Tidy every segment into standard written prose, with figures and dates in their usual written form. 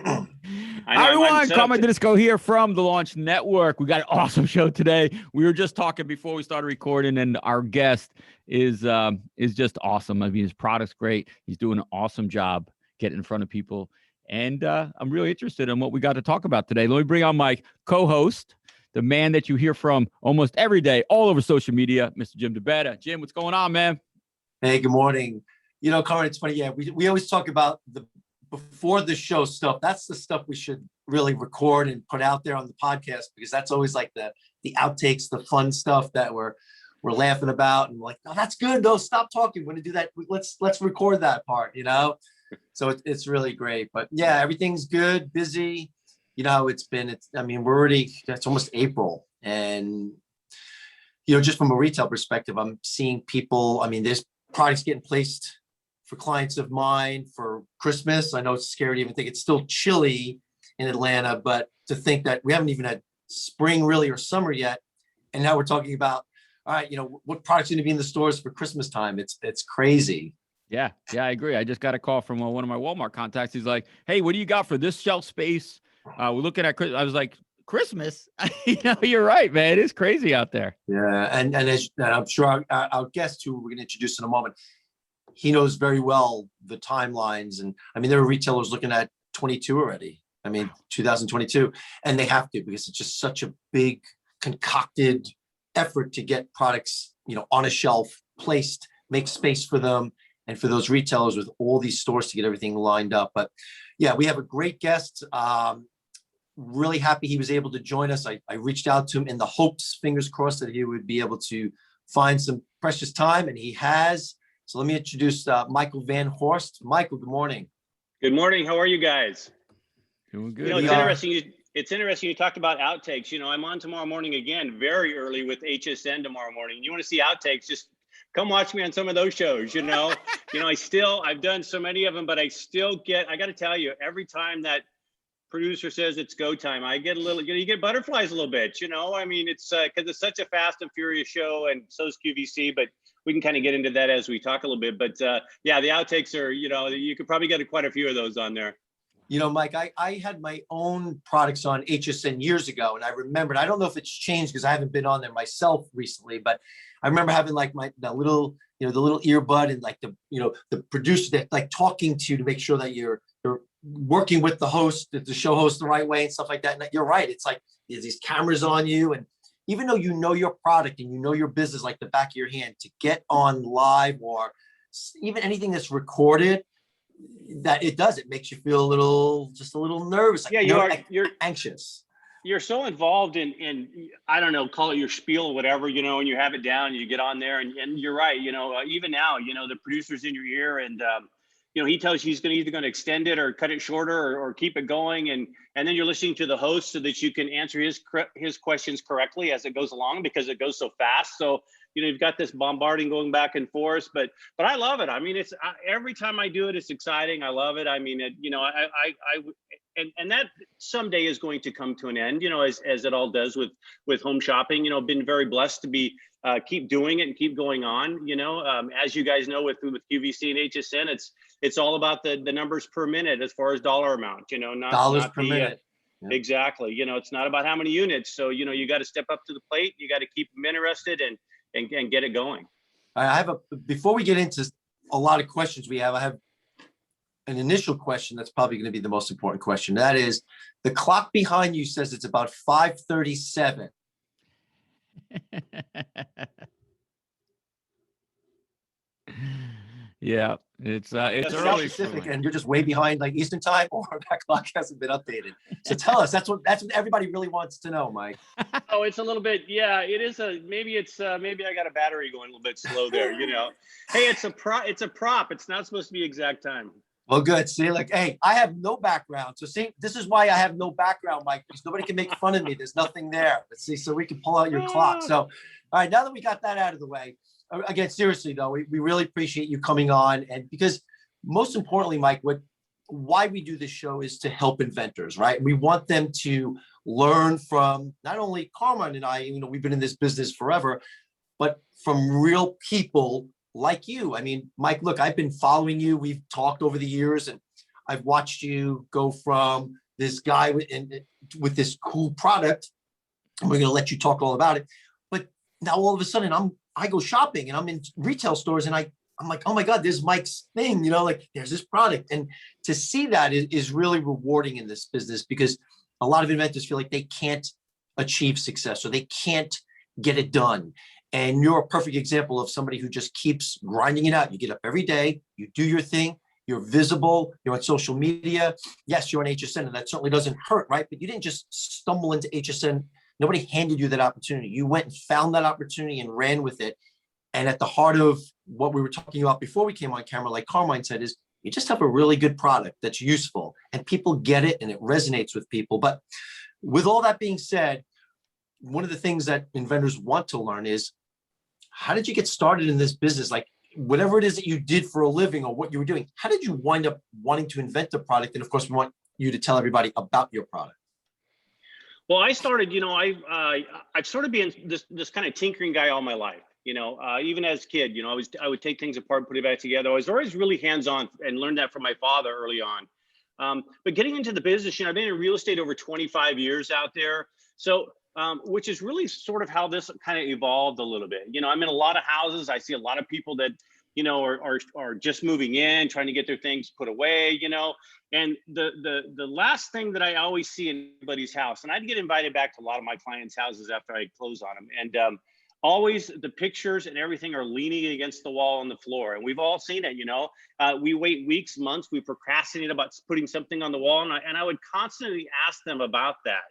Hi, everyone. Carmen to... Disco here from the Launch Network. We got an awesome show today. We were just talking before we started recording, and our guest is just awesome. I mean, his product's great. He's doing an awesome job getting in front of people, and I'm really interested in what we got to talk about today. Let me bring on my co-host, the man that you hear from almost every day, all over social media, Mr. Jim DeBetta. Jim, what's going on, man? Hey, good morning. You know, Carmen, it's funny. Yeah, we always talk about the before the show stuff. That's the stuff we should really record and put out there on the podcast, because that's always like the outtakes, the fun stuff that we're laughing about, and like, oh, that's good though. Stop talking. We're gonna do that. Let's record that part, you know. So it's really great. But yeah, everything's good, busy. You know how it's been. I mean, it's almost April, and you know, just from a retail perspective, I'm seeing people. I mean, there's products getting placed for clients of mine for Christmas. I know it's scary to even think. It's still chilly in Atlanta, but to think that we haven't even had spring really or summer yet, and now we're talking about, all right, you know, what products are going to be in the stores for Christmas time. It's crazy. Yeah, I agree. I just got a call from one of my Walmart contacts. He's like, "Hey, what do you got for this shelf space? We're looking at Christmas." I was like, "Christmas?" You know, you're right, man. It is crazy out there. Yeah, and I'm sure our guest, who we're going to introduce in a moment, he knows very well the timelines. And I mean, there are retailers looking at 22 already. I mean, 2022, and they have to, because it's just such a big concocted effort to get products, you know, on a shelf, placed, make space for them, and for those retailers with all these stores to get everything lined up. But yeah, we have a great guest. Really happy he was able to join us. I reached out to him in the hopes, fingers crossed, that he would be able to find some precious time, and he has. So let me introduce Michael Van Horst. Michael, good morning. Good morning. How are you guys? Doing good. You know, it's interesting. You talked about outtakes. You know, I'm on tomorrow morning again, very early with HSN tomorrow morning. You want to see outtakes? Just come watch me on some of those shows. You know, I've done so many of them, but I got to tell you, every time that producer says it's go time, I get a little, you get butterflies a little bit. You know, I mean, it's because it's such a fast and furious show, and so is QVC, but we can kind of get into that as we talk a little bit. But yeah, the outtakes are, you know, you could probably get quite a few of those on there. You know, Mike, I had my own products on HSN years ago, and I remembered, I don't know if it's changed because I haven't been on there myself recently, but I remember having like the little earbud, and like the producer that like talking to make sure that you're working with the host, the show host, the right way and stuff like that. And you're right. It's like there's these cameras on you, and even though you know your product and you know your business like the back of your hand, to get on live or even anything that's recorded, it makes you feel just a little nervous. Like, yeah, you're anxious. You're so involved in I don't know, call it your spiel or whatever, you know, and you have it down and you get on there, and you're right. You know, even now, you know, the producer's in your ear, and you know, he tells you he's either going to extend it or cut it shorter or keep it going, and then you're listening to the host so that you can answer his questions correctly as it goes along, because it goes so fast. So you know, you've got this bombarding going back and forth, but I love it. I mean, it's every time I do it, it's exciting. I love it. I mean, you know, and that someday is going to come to an end, you know, as it all does with home shopping. You know, been very blessed to be keep doing it and keep going on. You know, as you guys know, with QVC and HSN, it's all about the numbers per minute as far as dollar amount. You know, not dollars per minute. Yep. Exactly. You know, it's not about how many units. So you know, you got to step up to the plate. You got to keep them interested and get it going. Before we get into a lot of questions I have an initial question that's probably going to be the most important question. That is, the clock behind you says it's about 5:37. Yeah, it's early Pacific, and you're just way behind, like Eastern time, or that clock hasn't been updated. So tell us, that's what everybody really wants to know, Mike. Oh, it's a little bit, yeah, it is maybe I got a battery going a little bit slow there, you know. Hey, it's a prop. It's not supposed to be exact time. Well, good. See, like, hey, I have no background. So see, this is why I have no background, Mike, because nobody can make fun of me. There's nothing there. Let's see, so we can pull out your clock. So, all right, now that we got that out of the way, again, seriously though, we really appreciate you coming on, and because most importantly, Mike, why we do this show is to help inventors, right? We want them to learn from not only Carmen and I, you know, we've been in this business forever, but from real people like you. I mean, Mike, look, I've been following you. We've talked over the years, and I've watched you go from this guy with this cool product, and we're going to let you talk all about it. But now all of a sudden I go shopping and I'm in retail stores and I'm like, oh my God, there's Mike's thing, like there's this product. And to see that is really rewarding in this business, because a lot of inventors feel like they can't achieve success or they can't get it done. And you're a perfect example of somebody who just keeps grinding it out. You get up every day, you do your thing, you're visible, you're on social media. Yes, you're on HSN, and that certainly doesn't hurt, right? But you didn't just stumble into HSN. Nobody handed you that opportunity. You went and found that opportunity and ran with it. And at the heart of what we were talking about before we came on camera, like Carmine said, is you just have a really good product that's useful and people get it and it resonates with people. But with all that being said, one of the things that inventors want to learn is, how did you get started in this business? Like whatever it is that you did for a living or what you were doing, how did you wind up wanting to invent a product? And of course, we want you to tell everybody about your product. Well, I started, I've sort of been this kind of tinkering guy all my life. Even as a kid, I would take things apart, put it back together. I was always really hands-on and learned that from my father early on. But getting into the business, I've been in real estate over 25 years out there. So, which is really sort of how this kind of evolved a little bit. I'm in a lot of houses. I see a lot of people that, are just moving in, trying to get their things put away, and the last thing that I always see in anybody's house, and I'd get invited back to a lot of my clients' houses after I close on them. And, always the pictures and everything are leaning against the wall on the floor. And we've all seen it, we wait weeks, months, we procrastinate about putting something on the wall. And I would constantly ask them about that,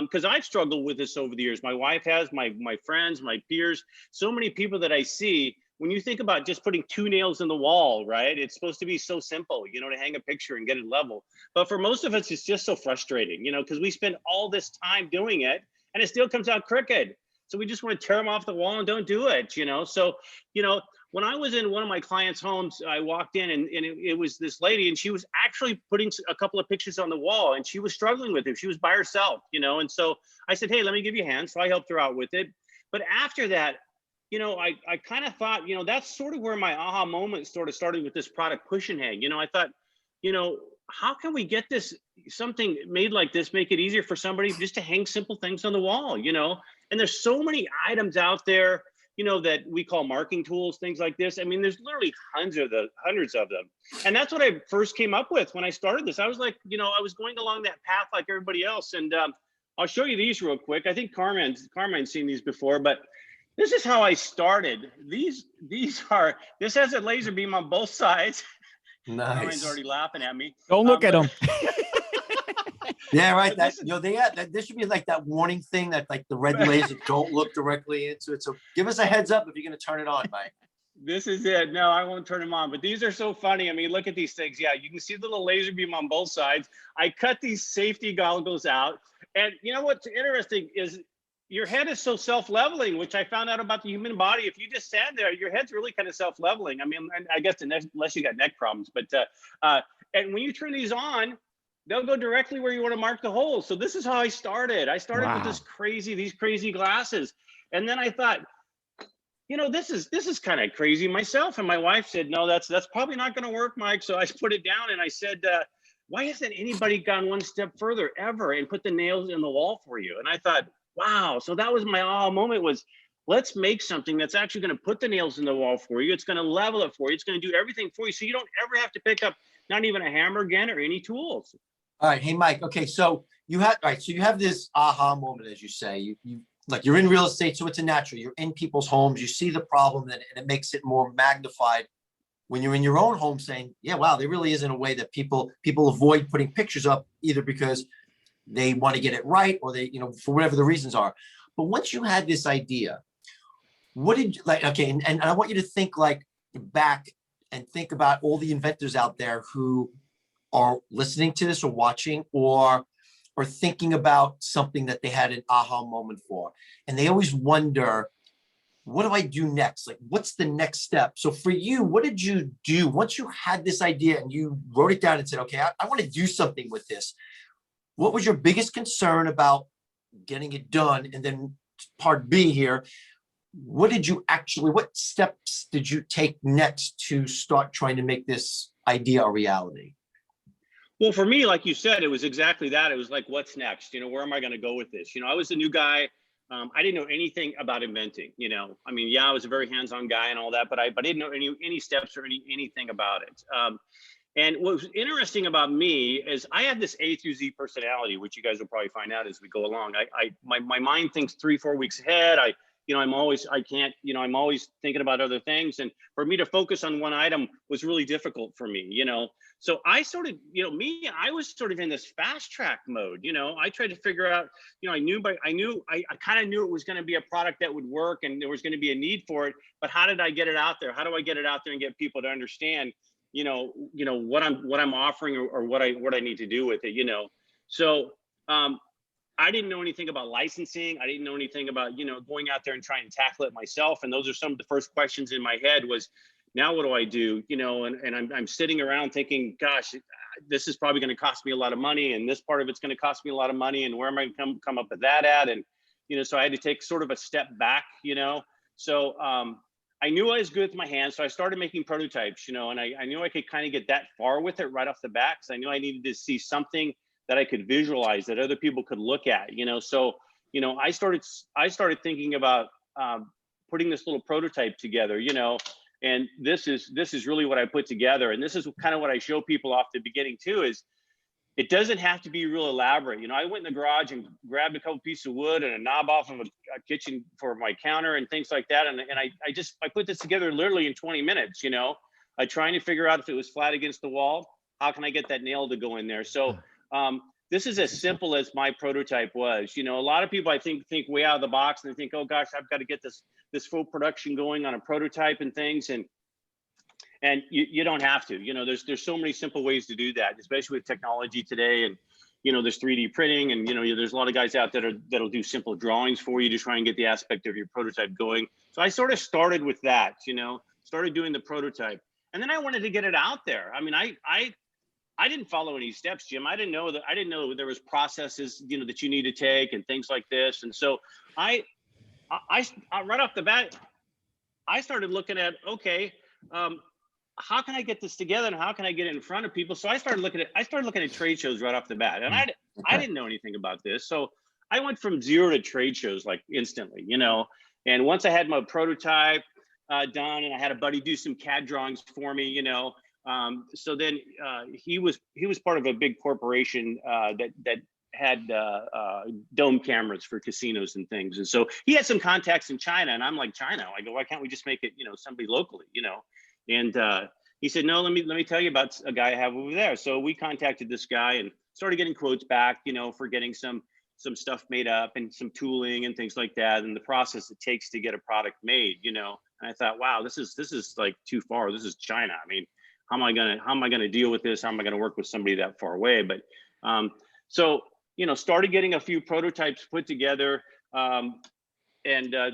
because I've struggled with this over the years. My wife has, my friends, my peers, so many people that I see. When you think about just putting 2 nails in the wall, right? It's supposed to be so simple, to hang a picture and get it level. But for most of us, it's just so frustrating, because we spend all this time doing it and it still comes out crooked. So we just want to tear them off the wall and don't do it, So, when I was in one of my clients' homes, I walked in and it was this lady, and she was actually putting a couple of pictures on the wall, and she was struggling with it. She was by herself, And so I said, hey, let me give you a hand. So I helped her out with it. But after that, I kind of thought, that's sort of where my aha moment sort of started with this product, Push and Hang. I thought, how can we get something made like this, make it easier for somebody just to hang simple things on the wall, And there's so many items out there, that we call marking tools, things like this. I mean, there's literally hundreds of them. And that's what I first came up with when I started this. I was like, I was going along that path like everybody else. And I'll show you these real quick. I think Carmine's seen these before, but this is how I started. This has a laser beam on both sides. Nice. Carmine's already laughing at me. Don't look at him. Yeah, right. This should be like that warning thing that like the red laser, don't look directly into it. So give us a heads up if you're going to turn it on, Mike. This is it. No, I won't turn them on, but these are so funny. I mean, look at these things. Yeah, you can see the little laser beam on both sides. I cut these safety goggles out. And what's interesting is your head is so self-leveling, which I found out about the human body. If you just stand there, your head's really kind of self-leveling. I mean, I guess unless you got neck problems, but and when you turn these on, they'll go directly where you want to mark the holes. So this is how I started. I started with these crazy glasses. And then I thought, this is kind of crazy myself. And my wife said, no, that's probably not going to work, Mike. So I put it down and I said, why hasn't anybody gone one step further ever and put the nails in the wall for you? And I thought, wow. So that was my aha moment, was let's make something that's actually going to put the nails in the wall for you. It's going to level it for you. It's going to do everything for you. So you don't ever have to pick up not even a hammer again or any tools. All right. Hey, Mike. Okay. So you have this aha moment, as you say, you're in real estate. So it's a natural, you're in people's homes, you see the problem, and it makes it more magnified when you're in your own home saying, yeah, wow, there really isn't a way that people avoid putting pictures up, either because they want to get it right or they, for whatever the reasons are. But once you had this idea, what did you like? Okay. And I want you to think like back and think about all the inventors out there who are listening to this or watching or thinking about something that they had an aha moment for. And they always wonder, what do I do next? Like, what's the next step? So for you, what did you do once you had this idea and you wrote it down and said, okay, I want to do something with this? What was your biggest concern about getting it done? And then part B here, what steps did you take next to start trying to make this idea a reality? Well, for me, like you said, it was exactly that. It was like, what's next? You know, where am I going to go with this? You know, I was a new guy. I didn't know anything about inventing. You know, I mean, yeah, I was a very hands-on guy and all that, but I didn't know any steps or anything about it. And what was interesting about me is I have this A through Z personality, which you guys will probably find out as we go along. My mind thinks 3-4 weeks ahead. I'm always thinking about other things. And for me to focus on one item was really difficult for me, you know. So I started, I was sort of in this fast track mode. You know, I tried to figure out, I kind of knew it was going to be a product that would work and there was going to be a need for it. But how did I get it out there? How do I get it out there and get people to understand, what I'm offering or what I need to do with it, you know? So, I didn't know anything about licensing. I didn't know anything about, going out there and trying to tackle it myself. And those are some of the first questions in my head was, now what do I do? You know, and I'm sitting around thinking, gosh, this is probably going to cost me a lot of money. And this part of it's going to cost me a lot of money. And where am I going to come up with that at? And, so I had to take sort of a step back, So I knew I was good with my hands. So I started making prototypes, and I knew I could kind of get that far with it right off the bat. Because I knew I needed to see something that I could visualize, that other people could look at, So, I started thinking about putting this little prototype together, and this is really what I put together. And this is kind of what I show people off the beginning too, is it doesn't have to be real elaborate. I went in the garage and grabbed a couple pieces of wood and a knob off of a kitchen for my counter and things like that. And I put this together literally in 20 minutes, I trying to figure out if it was flat against the wall, how can I get that nail to go in there? So, this is as simple as my prototype was. A lot of people I think way out of the box and they think, oh gosh, I've got to get this full production going on a prototype and things, and you don't have to. There's so many simple ways to do that, especially with technology today. And there's 3D printing, and there's a lot of guys out there that'll do simple drawings for you to try and get the aspect of your prototype going. So I sort of started with that, started doing the prototype, and then I wanted to get it out there. I mean, I didn't follow any steps, Jim. I didn't know there was processes, that you need to take and things like this. And so I right off the bat, I started looking at, okay, how can I get this together and how can I get it in front of people? So I started looking at trade shows right off the bat, and I didn't know anything about this. So I went from zero to trade shows like instantly, and once I had my prototype done and I had a buddy do some CAD drawings for me, so then he was part of a big corporation that had dome cameras for casinos and things. And so he had some contacts in China, and I'm like, China? I go, why can't we just make it, somebody locally, And he said, no, let me tell you about a guy I have over there. So we contacted this guy and started getting quotes back, for getting some stuff made up and some tooling and things like that, and the process it takes to get a product made, And I thought, wow, this is like too far. This is China. I mean, how am I gonna deal with this? How am I gonna work with somebody that far away? But so started getting a few prototypes put together, and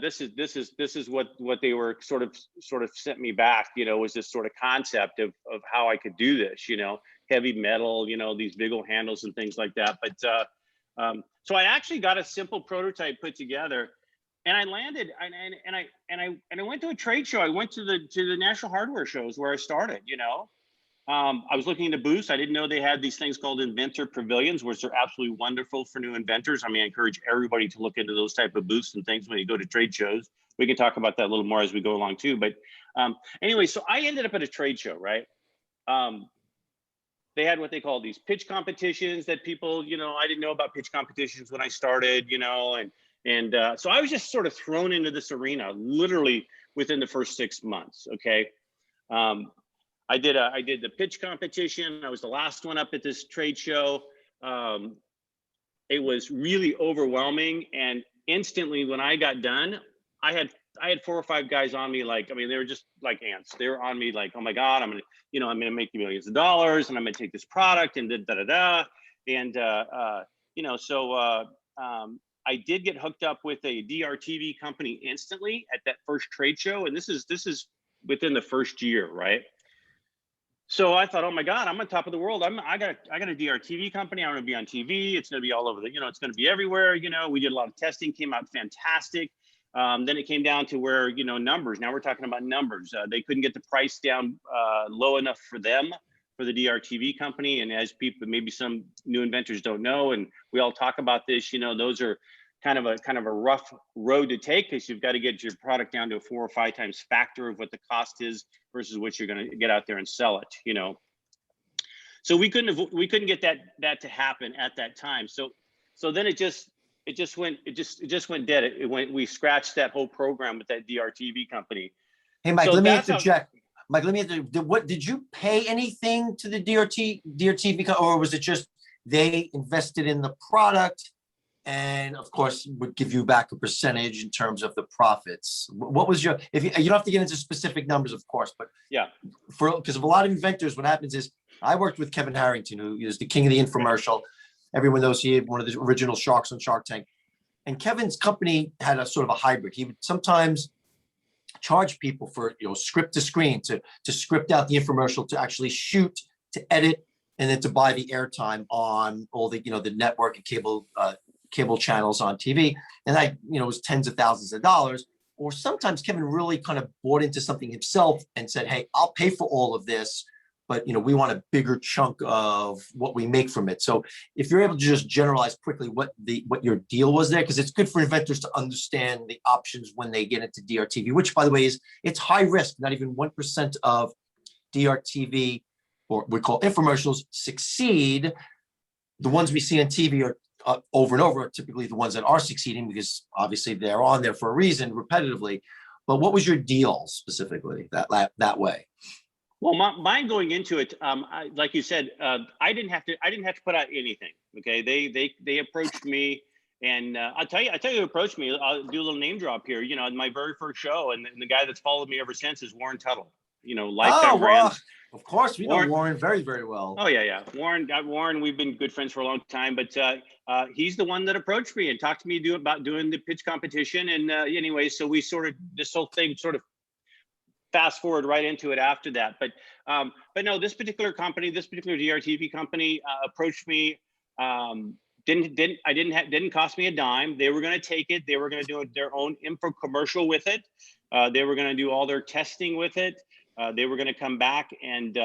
this is what they were sort of sent me back. Was this sort of concept of how I could do this. Heavy metal, these big old handles and things like that. But so I actually got a simple prototype put together. And I landed, and I went to a trade show. I went to the national hardware shows where I started. I was looking into booths. I didn't know they had these things called inventor pavilions, which are absolutely wonderful for new inventors. I mean, I encourage everybody to look into those type of booths and things when you go to trade shows. We can talk about that a little more as we go along too. But anyway, so I ended up at a trade show, right? They had what they call these pitch competitions that people, I didn't know about pitch competitions when I started, and so I was just sort of thrown into this arena literally within the first 6 months. Okay. I did the pitch competition. I was the last one up at this trade show. It was really overwhelming. And instantly when I got done, I had 4 or 5 guys on me. Like, I mean, they were just like ants. They were on me like, oh my God, I'm going to make millions of dollars and I'm going to take this product and da-da-da. And, so I did get hooked up with a DRTV company instantly at that first trade show. And this is within the first year, right? So I thought, oh my God, I'm on top of the world. I got a DRTV company. I'm going to be on TV. It's going to be all over it's going to be everywhere. We did a lot of testing, came out fantastic. Then it came down to where, numbers. Now we're talking about numbers. They couldn't get the price down low enough for them. for the DRTV company. And as people, maybe some new inventors don't know, and we all talk about this, you know, those are kind of a rough road to take, because you've got to get your product down to a 4 or 5 times factor of what the cost is versus what you're going to get out there and sell it, you know. So we couldn't get that to happen at that time. So then it just went dead. We scratched that whole program with that DRTV company. Hey, Mike, So let me that's interject. Mike, let me interject. What did you pay anything to the DRTV, or was it just they invested in the product and of course would give you back a percentage in terms of the profits? What was your, if you don't have to get into specific numbers, of course, but yeah, because of a lot of inventors, what happens is I worked with Kevin Harrington, who is the king of the infomercial. Everyone knows he had one of the original sharks on Shark Tank. And Kevin's company had a sort of a hybrid. He would sometimes charge people for, you know, script to screen, to script out the infomercial, to actually shoot, to edit, and then to buy the airtime on all the, you know, the network and cable channels on TV. And it was tens of thousands of dollars. Or sometimes Kevin really kind of bought into something himself and said, hey, I'll pay for all of this, but we want a bigger chunk of what we make from it. So if you're able to just generalize quickly what your deal was there, because it's good for inventors to understand the options when they get into DRTV, which, by the way, it's high risk. Not even 1% of DRTV, or we call infomercials, succeed. The ones we see on TV are over and over are typically the ones that are succeeding, because obviously they're on there for a reason repetitively. But what was your deal specifically that way? Well, mine going into it, like you said, I didn't have to put out anything. Okay, they approached me, and I'll tell you who approached me. I'll do a little name drop here. My very first show, and the guy that's followed me ever since is Warren Tuttle. Lifetime Brands. Of course, we know Warren very, very well. Oh yeah. Warren, we've been good friends for a long time, but he's the one that approached me and talked to me about doing the pitch competition. And anyway, so we this whole thing sort of fast forward right into it after that. But no, this particular DRTV company approached me. Didn't cost me a dime. They were going to take it. They were going to do their own info commercial with it. They were going to do all their testing with it. They were going to come back and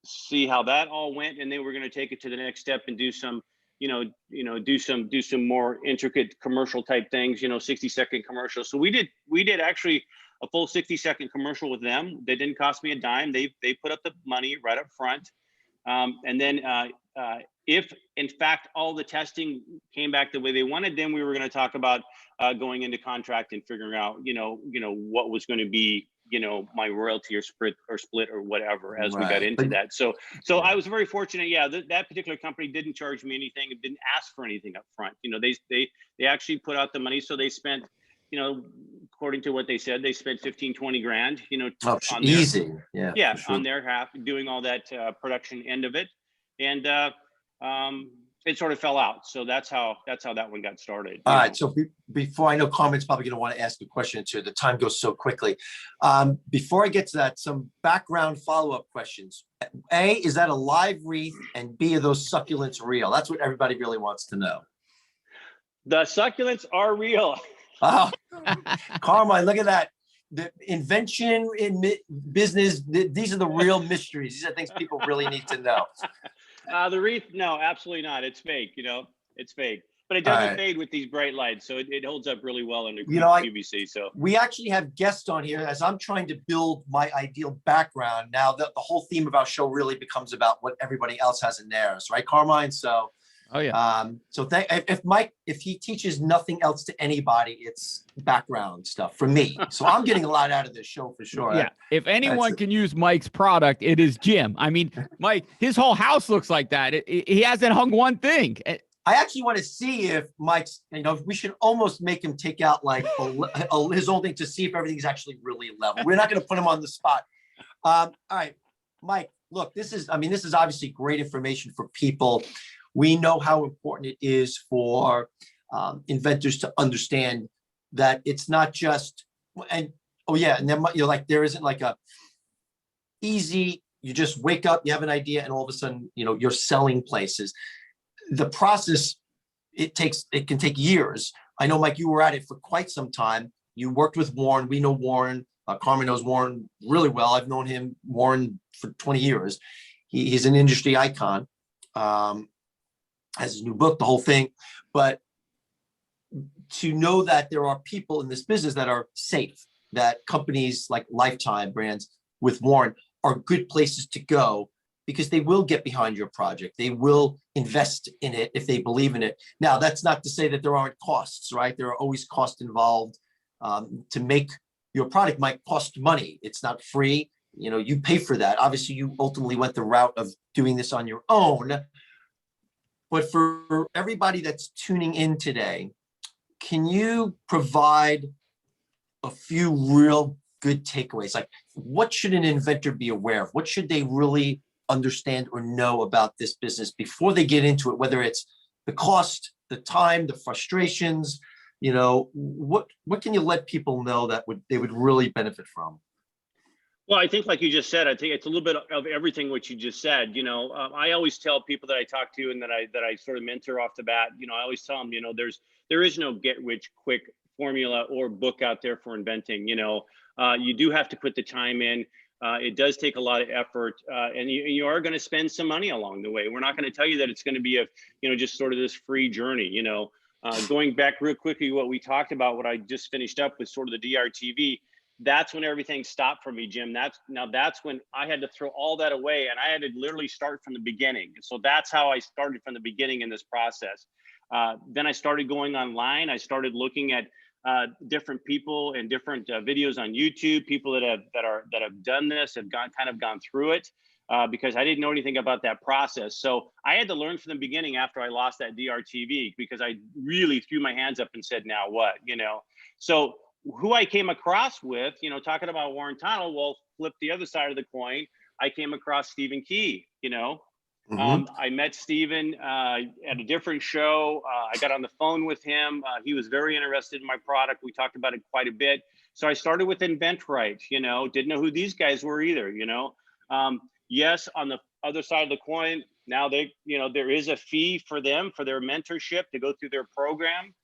see how that all went, and they were going to take it to the next step and do some, do some more intricate commercial type things, 60-second commercials. So we did actually a full 60-second commercial with them. They didn't cost me a dime. They put up the money right up front, and then if in fact all the testing came back the way they wanted, then we were going to talk about going into contract and figuring out, what was going to be, my royalty or split or whatever as we got into that. So I was very fortunate. Yeah, that particular company didn't charge me anything. It didn't ask for anything up front. They actually put out the money. So they spent, according to what they said, they spent 15-20 grand, on easy. Yeah, sure. On their half, doing all that production end of it. And it sort of fell out. So that's how that one got started. All right. So before, I know Carmen's probably going to want to ask a question or two. The time goes so quickly. Before I get to that, some background follow-up questions. A, is that a live wreath? And B, are those succulents real? That's what everybody really wants to know. The succulents are real. Oh, Carmine, look at that. The invention in business, these are the real mysteries. These are things people really need to know. The wreath, no, absolutely not. It's fake, it's fake. But it doesn't fade with these bright lights. So it holds up really well under UVC. So we actually have guests on here as I'm trying to build my ideal background. Now the whole theme of our show really becomes about what everybody else has in theirs, right, Carmine? So oh yeah. So if Mike, if he teaches nothing else to anybody, it's background stuff for me. So I'm getting a lot out of this show for sure. Yeah. If anyone can use Mike's product, it is Jim. I mean, Mike, his whole house looks like that. He hasn't hung one thing. I actually want to see if Mike's, we should almost make him take out like his own thing to see if everything's actually really level. We're not going to put him on the spot. All right, Mike, look, this is obviously great information for people. We know how important it is for inventors to understand that it's not just, and then there isn't like a easy, you just wake up, you have an idea, and all of a sudden, you're selling places. The process, it can take years. I know, Mike, you were at it for quite some time. You worked with Warren. We know Warren. Carmen knows Warren really well. I've known Warren, for 20 years. He's an industry icon. Has his new book, the whole thing. But to know that there are people in this business that are safe, that companies like Lifetime brands with Warren are good places to go, because they will get behind your project. They will invest in it if they believe in it. Now, that's not to say that there aren't costs, right? There are always costs involved. To make your product might cost money. It's not free. You pay for that. Obviously, you ultimately went the route of doing this on your own. But for everybody that's tuning in today, can you provide a few real good takeaways? Like, what should an inventor be aware of? What should they really understand or know about this business before they get into it, whether it's the cost, the time, the frustrations? What can you let people know that they would really benefit from? Well, I think, like you just said, I think it's a little bit of everything what you just said. I always tell people that I talk to and that I sort of mentor off the bat. I always tell them, there is no get rich quick formula or book out there for inventing. You do have to put the time in. It does take a lot of effort, and you are going to spend some money along the way. We're not going to tell you that it's going to be just sort of this free journey. Going back real quickly, what we talked about, what I just finished up with sort of the DRTV. That's when everything stopped for me, Jim. That's when I had to throw all that away, and I had to literally start from the beginning. So that's how I started from the beginning in this process. Then I started going online. I started looking at different people and different videos on YouTube, people that have done this, have gone through it, because I didn't know anything about that process. So I had to learn from the beginning after I lost that DRTV, because I really threw my hands up and said, now what, So who I came across with, talking about Warren Tunnel, well, flip the other side of the coin. I came across Stephen Key, I met Stephen at a different show. I got on the phone with him. He was very interested in my product. We talked about it quite a bit. So I started with InventRight, didn't know who these guys were either, Yes, on the other side of the coin, now there is a fee for them, for their mentorship, to go through their program.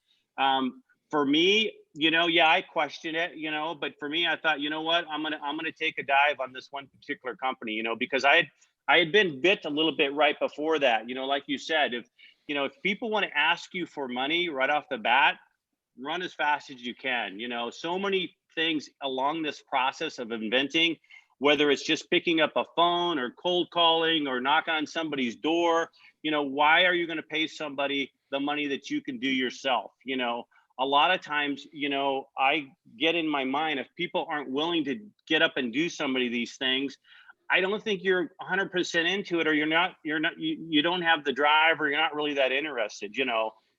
For me, I question it, but for me, I thought, what, I'm gonna take a dive on this one particular company, because I had been bit a little bit right before that. Like you said, if people want to ask you for money right off the bat, run as fast as you can. So many things along this process of inventing, whether it's just picking up a phone or cold calling or knocking on somebody's door. Why are you going to pay somebody the money that you can do yourself? A lot of times, I get in my mind, if people aren't willing to get up and do some of these things, I don't think you're 100% into it, or you don't have the drive, or you're not really that interested.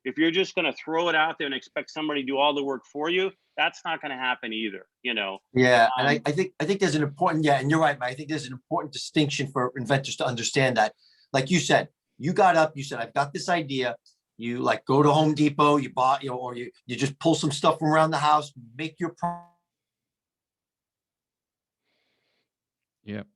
If you're just going to throw it out there and expect somebody to do all the work for you, that's not going to happen either. Yeah, and I think there's an important, and you're right, Mike. I think there's an important distinction for inventors to understand that. Like you said, you got up, you said, I've got this idea. You go to Home Depot, you bought, or you just pull some stuff from around the house, make your product. Yep.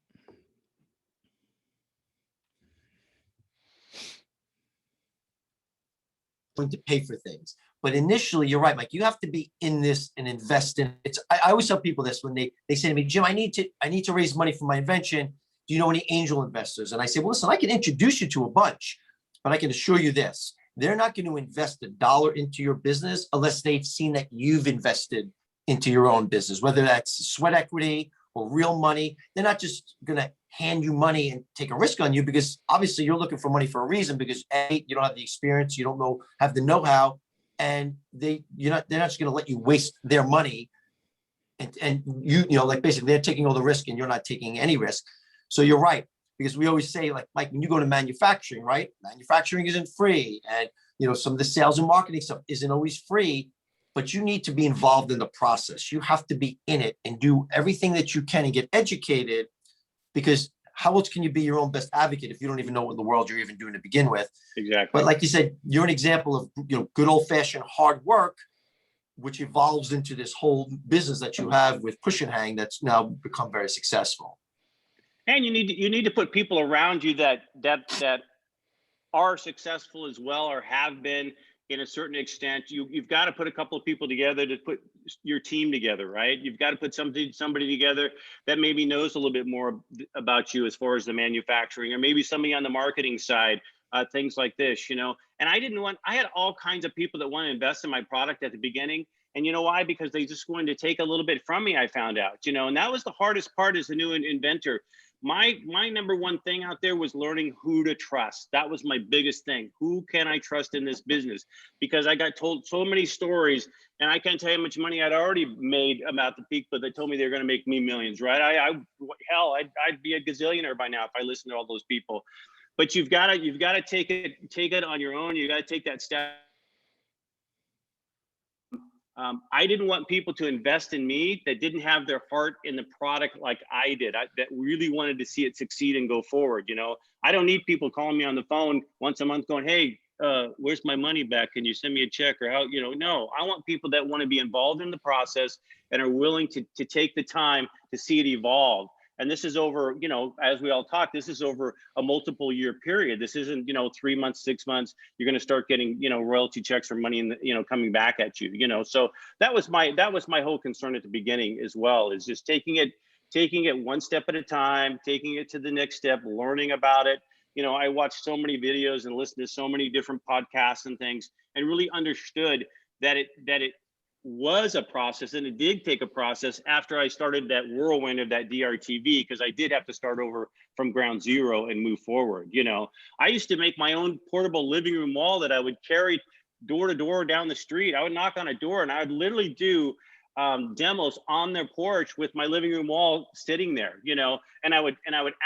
Going to pay for things. But initially, you're right, Mike, you have to be in this and invest in it. I always tell people this when they say to me, Jim, I need to raise money for my invention. Do you know any angel investors? And I say, well, listen, I can introduce you to a bunch, but I can assure you this. They're not going to invest $1 into your business unless they've seen that you've invested into your own business, whether that's sweat equity or real money. They're not just going to hand you money and take a risk on you, because obviously you're looking for money for a reason, because A, you don't have the experience, you don't have the know-how, and they're not just going to let you waste their money. And like basically they're taking all the risk and you're not taking any risk. So you're right. Because we always say, like, Mike, when you go to manufacturing, right? Manufacturing isn't free. And, some of the sales and marketing stuff isn't always free, but you need to be involved in the process. You have to be in it and do everything that you can and get educated, because how else can you be your own best advocate if you don't even know what in the world you're even doing to begin with? Exactly. But like you said, you're an example of, good old fashioned hard work, which evolves into this whole business that you have with Push and Hang that's now become very successful. And you need to put people around you that are successful as well, or have been, in a certain extent. You've got to put a couple of people together to put your team together, right? You've got to put somebody together that maybe knows a little bit more about you as far as the manufacturing, or maybe somebody on the marketing side, things like this, you know. And I had all kinds of people that want to invest in my product at the beginning. And you know why? Because they just wanted to take a little bit from me, I found out, you know, and that was the hardest part as a new inventor. My number one thing out there was learning who to trust. That was my biggest thing. Who can I trust in this business? Because I got told so many stories, and I can't tell you how much money I'd already made about the peak, but they told me they were going to make me millions, right? I'd be a gazillionaire by now if I listened to all those people. But you've got to take it on your own. You got to take that step. I didn't want people to invest in me that didn't have their heart in the product like I did. That really wanted to see it succeed and go forward. You know, I don't need people calling me on the phone once a month going, "Hey, where's my money back? Can you send me a check?" Or how, you know, no, I want people that want to be involved in the process and are willing to take the time to see it evolve. And this is over, you know, as we all talk, this is over a multiple year period. This isn't, you know, 3 months, 6 months. You're going to start getting, you know, royalty checks or money in the, you know, coming back at you, you know. So that was my whole concern at the beginning as well, is just taking it one step at a time, taking it to the next step, learning about it. You know, I watched so many videos and listened to so many different podcasts and things, and really understood that it was a process, and it did take a process after I started that whirlwind of that DRTV, because I did have to start over from ground zero and move forward. You know, I used to make my own portable living room wall that I would carry door to door down the street. I would knock on a door and I would literally do demos on their porch with my living room wall sitting there, you know, and I would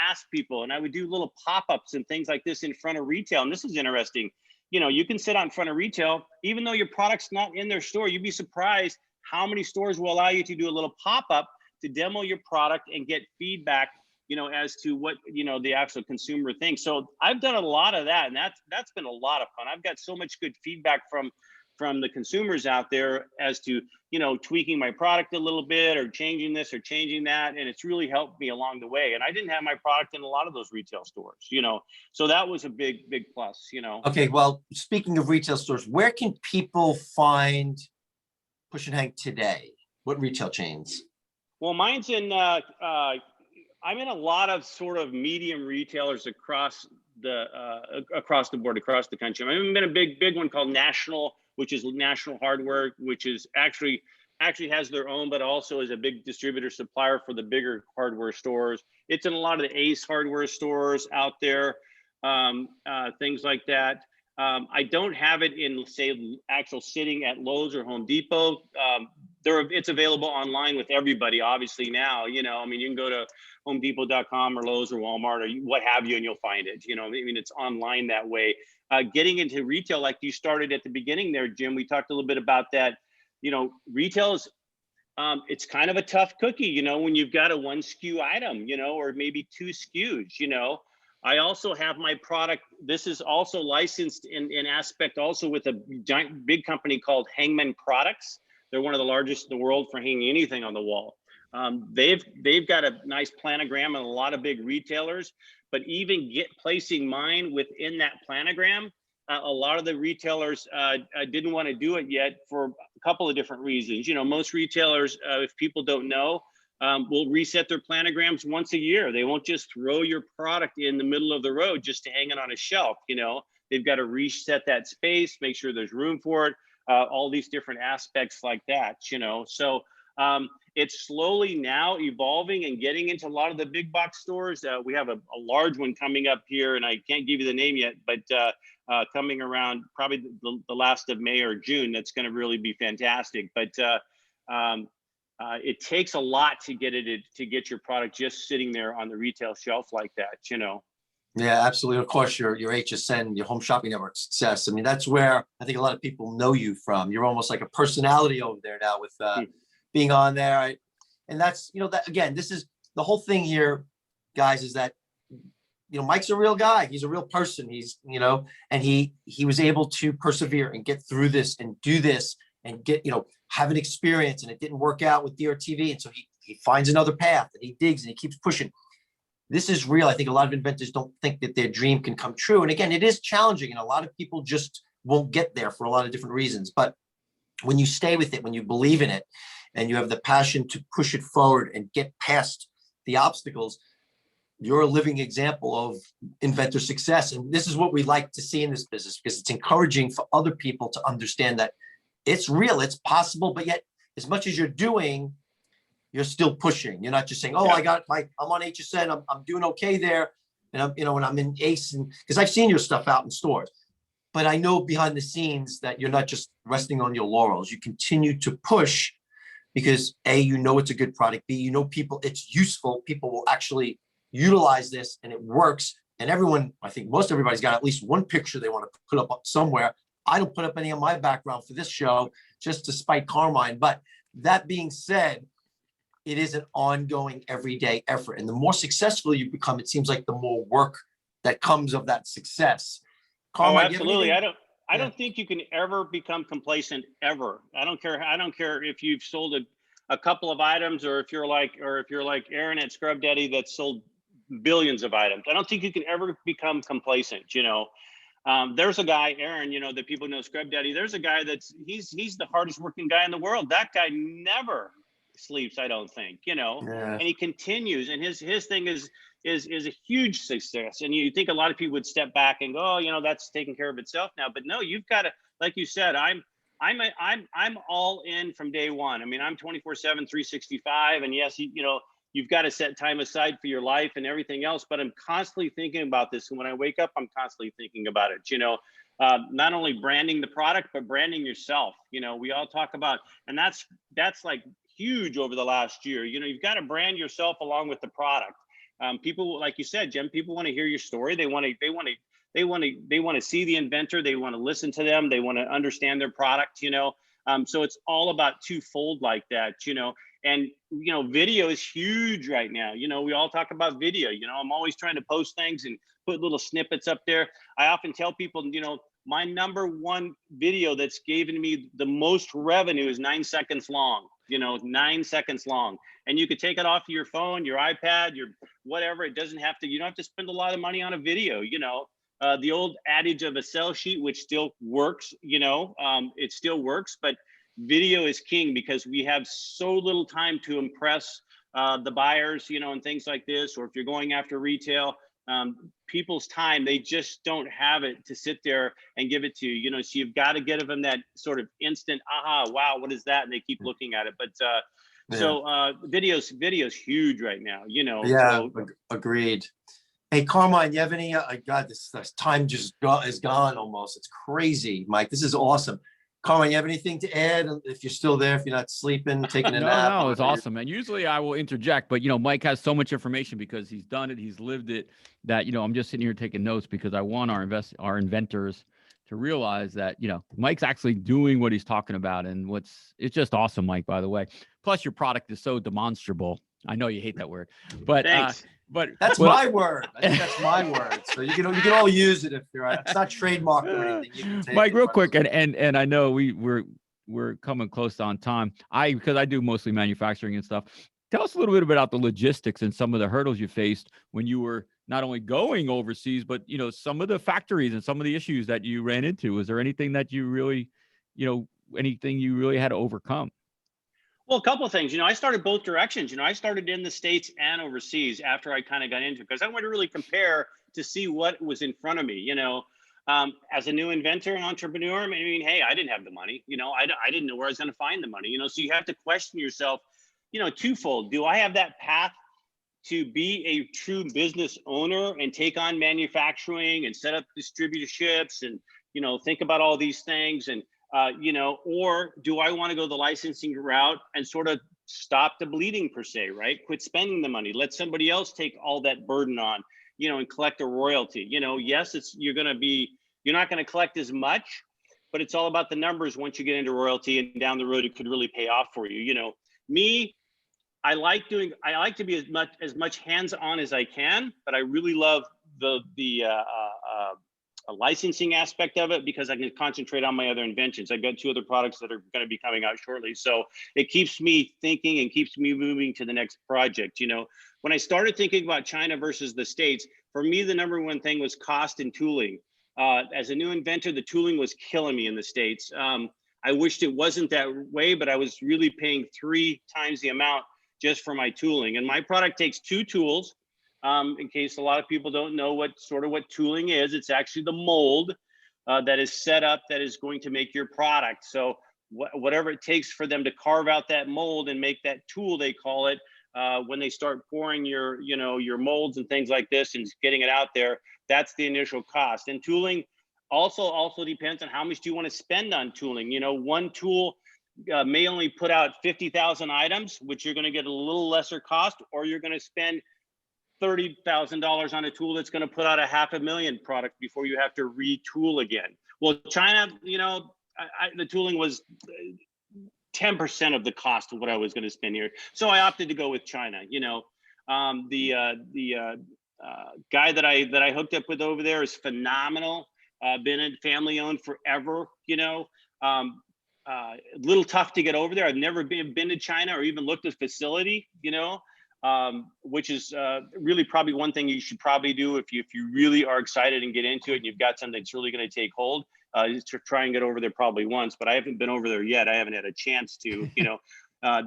ask people, and I would do little pop-ups and things like this in front of retail. And this is interesting. You know, you can sit out in front of retail, even though your product's not in their store. You'd be surprised how many stores will allow you to do a little pop-up to demo your product and get feedback, you know, as to what, you know, the actual consumer thinks. So I've done a lot of that, and that's been a lot of fun. I've got so much good feedback from the consumers out there as to, you know, tweaking my product a little bit or changing this or changing that. And it's really helped me along the way. And I didn't have my product in a lot of those retail stores, you know, so that was a big plus, you know. Okay, well, speaking of retail stores, where can people find Push and Hang today? What retail chains? Well, mine's in, I'm in a lot of sort of medium retailers across the board, across the country. I've been a big one called National, which is National Hardware, which is actually has their own, but also is a big distributor supplier for the bigger hardware stores. It's in a lot of the Ace hardware stores out there, things like that. I don't have it in, say, actual sitting at Lowe's or Home Depot. It's available online with everybody, obviously, now. You know, I mean, you can go to homedepot.com or Lowe's or Walmart or what have you, and you'll find it. You know, I mean, it's online that way. Getting into retail, like you started at the beginning there, Jim, we talked a little bit about that. You know, retail is, it's kind of a tough cookie, you know, when you've got a 1 SKU item, you know, or maybe 2 SKUs, you know. I also have my product. This is also licensed in aspect also with a giant big company called Hangman Products. They're one of the largest in the world for hanging anything on the wall. They've got a nice planogram and a lot of big retailers, but even placing mine within that planogram, a lot of the retailers didn't want to do it yet for a couple of different reasons. You know, most retailers, if people don't know, will reset their planograms once a year. They won't just throw your product in the middle of the road just to hang it on a shelf. You know, they've got to reset that space, make sure there's room for it, all these different aspects like that, you know. So it's slowly now evolving and getting into a lot of the big box stores. We have a large one coming up here, and I can't give you the name yet, but coming around probably the last of May or June. That's going to really be fantastic. But it takes a lot to get your product just sitting there on the retail shelf like that, you know. Yeah, absolutely. Of course, your HSN, your home shopping network success. I mean, that's where I think a lot of people know you from. You're almost like a personality over there now with being on there. And that's, you know, that again, this is the whole thing here, guys, is that, you know, Mike's a real guy. He's a real person. He's, you know, and he was able to persevere and get through this and do this and get, you know, have an experience, and it didn't work out with DRTV. And so he finds another path and he digs and he keeps pushing. This is real. I think a lot of inventors don't think that their dream can come true. And again, it is challenging. And a lot of people just won't get there for a lot of different reasons. But when you stay with it, when you believe in it, and you have the passion to push it forward and get past the obstacles, you're a living example of inventor success. And this is what we like to see in this business, because it's encouraging for other people to understand that it's real, it's possible, but yet as much as you're doing, you're still pushing. You're not just saying, oh, I'm on HSN, I'm doing okay there. And I'm, when I'm in ACE, and because I've seen your stuff out in stores, but I know behind the scenes that you're not just resting on your laurels. You continue to push because A, it's a good product. B, people, it's useful. People will actually utilize this and it works. And everyone, I think most everybody's got at least one picture they want to put up somewhere. I don't put up any of my background for this show just to spite Carmine. But that being said, it is an ongoing everyday effort. And the more successful you become, it seems like the more work that comes of that success. Carmine, absolutely. I don't think you can ever become complacent ever. I don't care if you've sold a couple of items, or if you're like Aaron at Scrub Daddy that sold billions of items. I don't think you can ever become complacent. There's a guy, Aaron, that people know, Scrub Daddy. There's a guy he's the hardest working guy in the world. That guy never sleeps, I don't think, and he continues, and his thing is a huge success. And you think a lot of people would step back and go, oh, that's taking care of itself now. But no, you've got to, like you said, I'm all in from day one. I mean, I'm 24/7, 365. And yes, you've got to set time aside for your life and everything else, but I'm constantly thinking about this. And when I wake up, I'm constantly thinking about it, not only branding the product, but branding yourself. We all talk about, and that's like huge over the last year. You've got to brand yourself along with the product. People, like you said, Jim, people want to hear your story. They want to see the inventor. They want to listen to them. They want to understand their product, so it's all about twofold like that, and, video is huge right now. We all talk about video, I'm always trying to post things and put little snippets up there. I often tell people, my number one video that's given me the most revenue is 9 seconds long, 9 seconds long. And you could take it off of your phone, your iPad, your whatever. It doesn't have to, you don't have to spend a lot of money on a video, the old adage of a sell sheet, which still works, it still works, but video is king because we have so little time to impress the buyers, and things like this. Or if you're going after retail, people's time, they just don't have it to sit there and give it to you, so you've got to give them that sort of instant, aha, wow, what is that? And they keep looking at it. But so video's huge right now, So. Agreed. Hey, Carmine, you have any, God, this time just is gone almost. It's crazy, Mike. This is awesome. Carmine, you have anything to add? If you're still there, if you're not sleeping, taking a nap. No, it's awesome. And usually I will interject, but Mike has so much information because he's done it, he's lived it, that I'm just sitting here taking notes because I want our inventors to realize that Mike's actually doing what he's talking about, and it's just awesome, Mike. By the way, plus your product is so demonstrable. I know you hate that word, but but that's my word. I think that's my word. So you can all use it if you're right. It's not trademarked or anything. You can take Mike, real quick, and I know we're coming close on time. Because I do mostly manufacturing and stuff. Tell us a little bit about the logistics and some of the hurdles you faced when you were not only going overseas, but some of the factories and some of the issues that you ran into. Was there anything that you really, anything you really had to overcome? Well, a couple of things. I started both directions. I started in the States and overseas after I kind of got into it, because I wanted to really compare to see what was in front of me. As a new inventor and entrepreneur, I mean, hey, I didn't have the money. I didn't know where I was going to find the money. So you have to question yourself, twofold. Do I have that path to be a true business owner and take on manufacturing and set up distributorships and, think about all these things, and or do I want to go the licensing route and sort of stop the bleeding per se, right? Quit spending the money, let somebody else take all that burden on, and collect a royalty. Yes, you're not going to collect as much, but it's all about the numbers once you get into royalty, and down the road, it could really pay off for you. Me, I like to be as much hands-on as I can, but I really love the licensing aspect of it because I can concentrate on my other inventions. I've got 2 other products that are going to be coming out shortly. So it keeps me thinking and keeps me moving to the next project. When I started thinking about China versus the States, for me, the number one thing was cost and tooling. As a new inventor, the tooling was killing me in the States. I wished it wasn't that way, but I was really paying 3 times the amount just for my tooling. And my product takes 2 tools. In case a lot of people don't know what tooling is, it's actually the mold that is set up that is going to make your product. So whatever it takes for them to carve out that mold and make that tool, they call it, when they start pouring your molds and things like this and getting it out there, that's the initial cost. And tooling also depends on how much do you want to spend on tooling. One tool may only put out 50,000 items, which you're going to get a little lesser cost, or you're going to spend $30,000 on a tool that's going to put out 500,000 product before you have to retool again. Well, China, the tooling was 10% of the cost of what I was going to spend here, so I opted to go with China. The guy that I hooked up with over there is phenomenal. Been a family owned forever. A little tough to get over there. I've never been to China or even looked at the facility. Which is really probably one thing you should probably do if you really are excited and get into it and you've got something that's really going to take hold, is to try and get over there probably once. But I haven't been over there yet. I haven't had a chance to.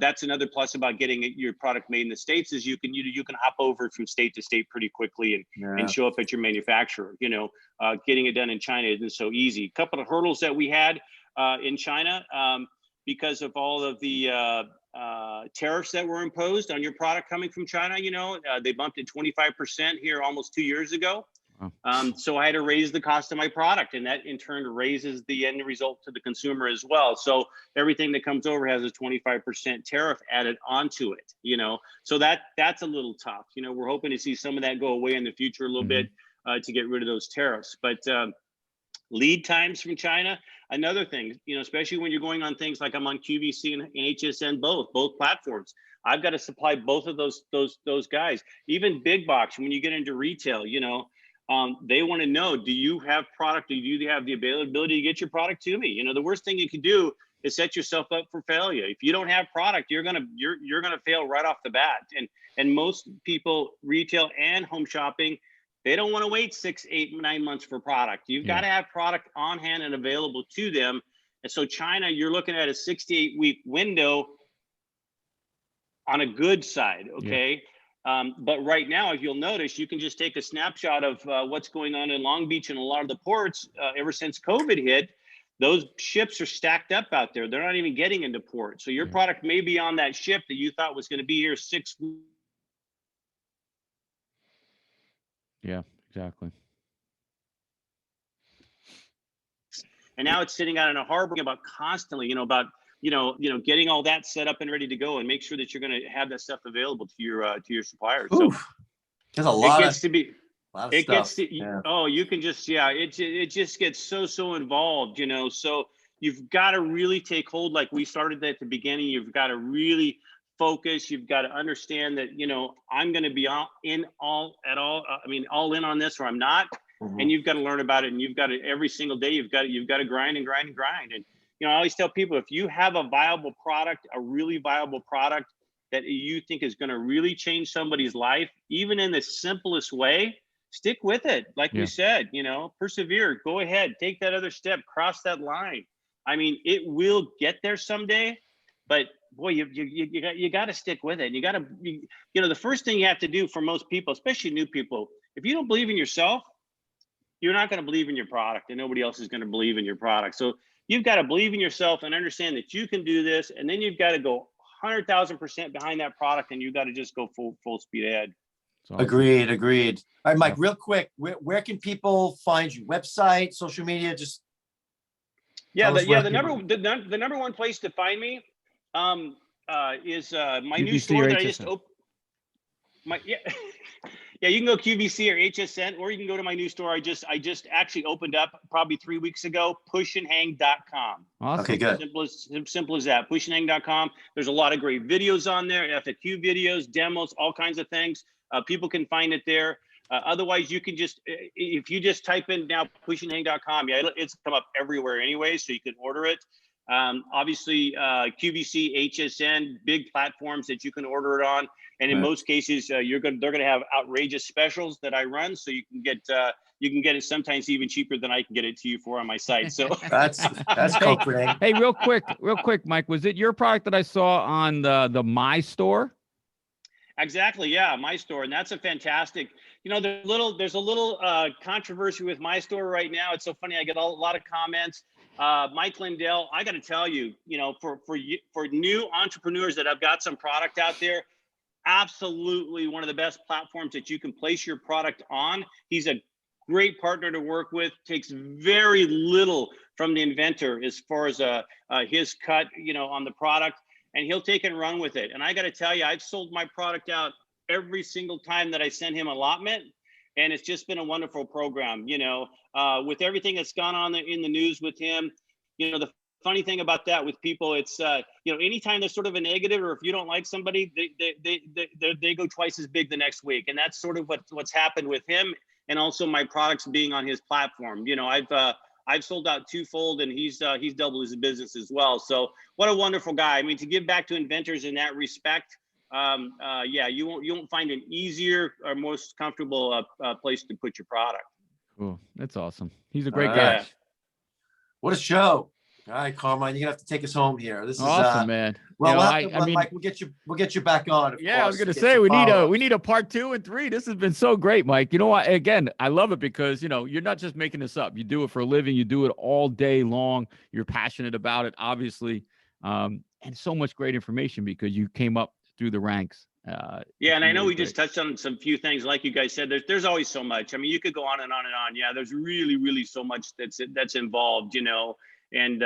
That's another plus about getting your product made in the States, is you can hop over from state to state pretty quickly and show up at your manufacturer. Getting it done in China isn't so easy. A couple of hurdles that we had in China because of all of the tariffs that were imposed on your product coming from China. They bumped it 25% here almost 2 years ago. So I had to raise the cost of my product, and that in turn raises the end result to the consumer as well. So everything that comes over has a 25% tariff added onto it, so that's a little tough. We're hoping to see some of that go away in the future a little bit to get rid of those tariffs. But lead times from China, another thing, especially when you're going on things like I'm on QVC and HSN, both platforms. I've got to supply both of those guys. Even big box, when you get into retail, they want to know, do you have product? Do you have the availability to get your product to me? The worst thing you can do is set yourself up for failure. If you don't have product, you're gonna fail right off the bat. And most people, retail and home shopping, they don't want to wait 6, 8, 9 months for product. You've got to have product on hand and available to them. And so China, you're looking at a 6 to 8 week window on a good side, okay? But right now, if you'll notice, you can just take a snapshot of what's going on in Long Beach and a lot of the ports ever since COVID hit. Those ships are stacked up out there. They're not even getting into port. So your product may be on that ship that you thought was going to be here 6 weeks. Yeah, exactly. And now it's sitting out in a harbor about constantly, getting all that set up and ready to go, and make sure that you're going to have that stuff available to your suppliers. Oof. So there's a lot. It gets to be. Of it stuff. Gets to. Oh, you can just it just gets so involved, So you've got to really take hold, like we started at the beginning. You've got to really focus. You've got to understand that I'm going to be all in on this, or I'm not. And you've got to learn about it, and you've got to every single day. You've got to grind and grind and grind. And I always tell people, if you have a viable product, a really viable product that you think is going to really change somebody's life, even in the simplest way, stick with it. Like we said, persevere. Go ahead, take that other step, cross that line. I mean, it will get there someday, but boy, you got to stick with it. And you got to, the first thing you have to do for most people, especially new people, if you don't believe in yourself, you're not going to believe in your product, and nobody else is going to believe in your product. So you've got to believe in yourself and understand that you can do this. And then you've got to go 100,000% behind that product, and you've got to just go full speed ahead. Awesome. Agreed. All right, Mike, real quick, where can people find you? Website, social media, just. The number one place to find me is my new store that I just opened. You can go QVC or HSN, or you can go to my new store. I just actually opened up probably 3 weeks ago, pushandhang.com. Awesome. Okay, good. Simple as that, pushandhang.com. There's a lot of great videos on there, FAQ videos, demos, all kinds of things. People can find it there. Otherwise, you can if you just type in now pushandhang.com, it's come up everywhere anyway, so you can order it. Obviously, QVC, HSN, big platforms that you can order it on. And in most cases, they're going to have outrageous specials that I run, so you can get it sometimes even cheaper than I can get it to you for on my site. So that's comforting. Hey, real quick, Mike, was it your product that I saw on the My Store? Exactly. Yeah. My Store. And that's a fantastic, there's a little controversy with My Store right now. It's so funny. I get a lot of comments. Mike Lindell, I got to tell you, for new entrepreneurs that have got some product out there, absolutely one of the best platforms that you can place your product on. He's a great partner to work with, takes very little from the inventor as far as his cut, on the product, and he'll take and run with it. And I got to tell you, I've sold my product out every single time that I send him allotment. And it's just been a wonderful program, with everything that's gone on in the news with him. The funny thing about that with people, it's, anytime there's sort of a negative, or if you don't like somebody, they go twice as big the next week. And that's sort of what's happened with him. And also my products being on his platform. I've sold out twofold, and he's doubled his business as well. So what a wonderful guy. I mean, to give back to inventors in that respect, you won't find an easier or most comfortable place to put your product. Cool. That's awesome. He's a great guy. Yeah. What a show. All right, Carmine, you're gonna have to take us home here. This is awesome, man. Well, Mike, we'll get you back on. I was gonna say we need a part 2 and 3. This has been so great, Mike. You know what? Again, I love it because you're not just making this up. You do it for a living. You do it all day long. You're passionate about it, obviously, and so much great information because you came up through the ranks. And I know we just touched on some few things, like you guys said. There's always so much. I mean, you could go on and on and on. Yeah, there's really, really so much that's involved. And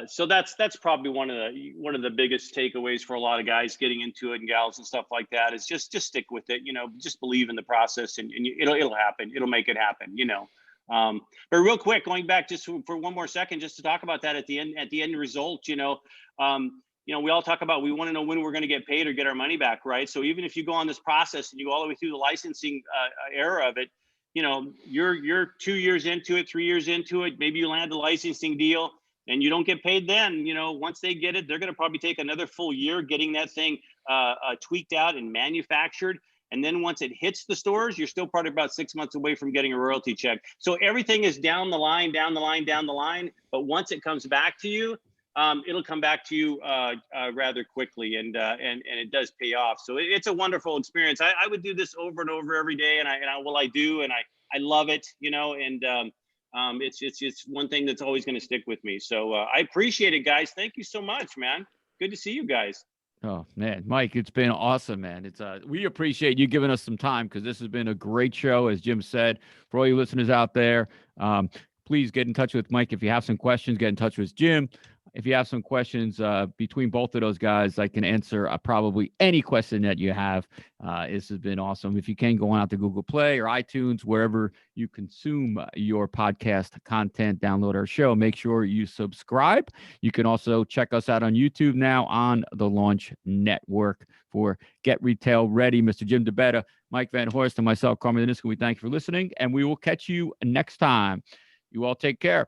so that's probably one of the biggest takeaways for a lot of guys getting into it, and gals and stuff like that, is just stick with it. Just believe in the process, and it'll happen. It'll make it happen. But real quick, going back just for one more second, just to talk about that at the end result. We all talk about, we want to know when we're going to get paid or get our money back, right? So even if you go on this process and you go all the way through the licensing era of it, you're 2 years into it, 3 years into it, maybe you land the licensing deal and you don't get paid then. Once they get it, they're going to probably take another full year getting that thing tweaked out and manufactured. And then once it hits the stores, you're still probably about 6 months away from getting a royalty check. So everything is down the line. But once it comes back to you, it'll come back to you rather quickly, and it does pay off. So it's a wonderful experience. I would do this over and over every day, and I do, and I love it, and it's one thing that's always going to stick with me. So I appreciate it, guys. Thank you so much, man. Good to see you guys. Oh man, Mike, it's been awesome, man. It's we appreciate you giving us some time, because this has been a great show, as Jim said. For all you listeners out there, please get in touch with Mike if you have some questions. Get in touch with Jim if you have some questions. Between both of those guys, I can answer probably any question that you have. This has been awesome. If you can, go on out to Google Play or iTunes, wherever you consume your podcast content, download our show. Make sure you subscribe. You can also check us out on YouTube now on the Launch Network for Get Retail Ready. Mr. Jim DeBetta, Mike Van Horst, and myself, Carmen Deniska, we thank you for listening, and we will catch you next time. You all take care.